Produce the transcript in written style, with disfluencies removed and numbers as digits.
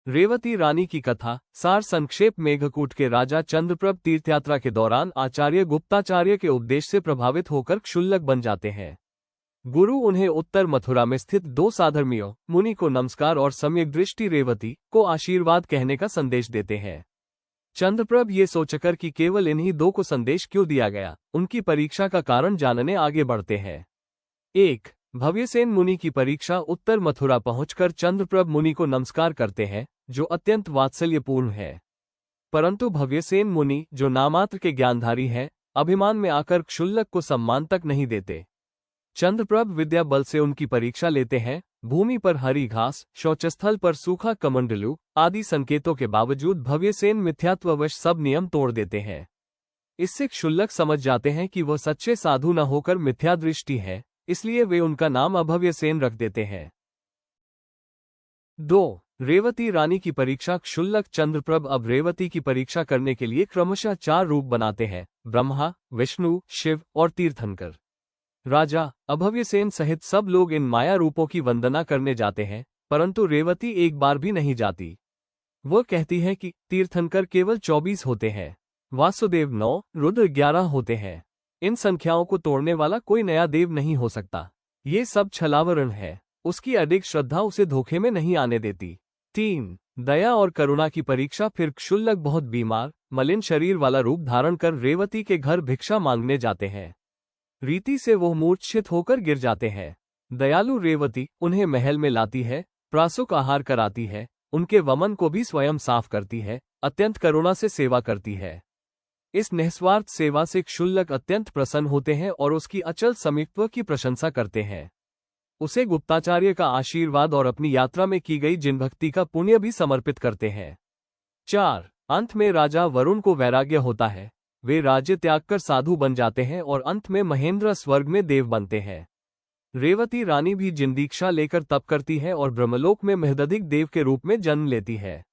रेवती रानी की कथा सार संक्षेप। मेघकूट के राजा चंद्रप्रभ तीर्थयात्रा के दौरान आचार्य गुप्ताचार्य के उपदेश से प्रभावित होकर क्षुल्लक बन जाते हैं। गुरु उन्हें उत्तर मथुरा में स्थित दो साधर्मियों मुनि को नमस्कार और सम्यक दृष्टि रेवती को आशीर्वाद कहने का संदेश देते हैं। चंद्रप्रभ ये सोचकर कि केवल इन्हीं दो को संदेश क्यों दिया गया, उनकी परीक्षा का कारण जानने आगे बढ़ते हैं। 1. भव्यसेन मुनि की परीक्षा। उत्तर मथुरा पहुंचकर चंद्रप्रभ मुनि को नमस्कार करते हैं, जो अत्यंत वात्सल्यपूर्ण है। परंतु भव्यसेन मुनि, जो नामात्र के ज्ञानधारी हैं, अभिमान में आकर क्षुल्लक को सम्मान तक नहीं देते। चंद्रप्रभ विद्या बल से उनकी परीक्षा लेते हैं। भूमि पर हरी घास, शौचस्थल पर सूखा कमंडलू आदि संकेतों के बावजूद भव्यसेन मिथ्यात्ववश सब नियम तोड़ देते हैं। इससे क्षुल्लक समझ जाते हैं कि वह सच्चे साधु न होकर मिथ्यादृष्टि है, इसलिए वे उनका नाम अभव्यसेन रख देते हैं। 2. रेवती रानी की परीक्षा। क्षुल्लक चंद्रप्रभ अब रेवती की परीक्षा करने के लिए क्रमशः 4 रूप बनाते हैं: ब्रह्मा, विष्णु, शिव और तीर्थंकर। राजा अभव्यसेन सहित सब लोग इन माया रूपों की वंदना करने जाते हैं, परंतु रेवती एक बार भी नहीं जाती। वह कहती है कि तीर्थंकर केवल 24 होते हैं, वासुदेव 9, रुद्र 11 होते हैं। इन संख्याओं को तोड़ने वाला कोई नया देव नहीं हो सकता। ये सब छलावरण है। उसकी अधिक श्रद्धा उसे धोखे में नहीं आने देती। 3. दया और करुणा की परीक्षा। फिर क्षुल्लक बहुत बीमार, मलिन शरीर वाला रूप धारण कर रेवती के घर भिक्षा मांगने जाते हैं। रीति से वो मूर्छित होकर गिर जाते हैं। दयालु रेवती उन्हें महल में लाती है, प्रासुक आहार कराती है, उनके वमन को भी स्वयं साफ करती है, अत्यंत करुणा से सेवा करती है। इस निस्वार्थ सेवा से क्षुल्लक अत्यंत प्रसन्न होते हैं और उसकी अचल समीपत्व की प्रशंसा करते हैं। उसे गुप्ताचार्य का आशीर्वाद और अपनी यात्रा में की गई जिनभक्ति का पुण्य भी समर्पित करते हैं। 4. अंत में राजा वरुण को वैराग्य होता है। वे राज्य त्याग कर साधु बन जाते हैं और अंत में महेंद्र स्वर्ग में देव बनते हैं। रेवती रानी भी जिन दीक्षा लेकर तप करती है और ब्रह्मलोक में महेदधिक देव के रूप में जन्म लेती है।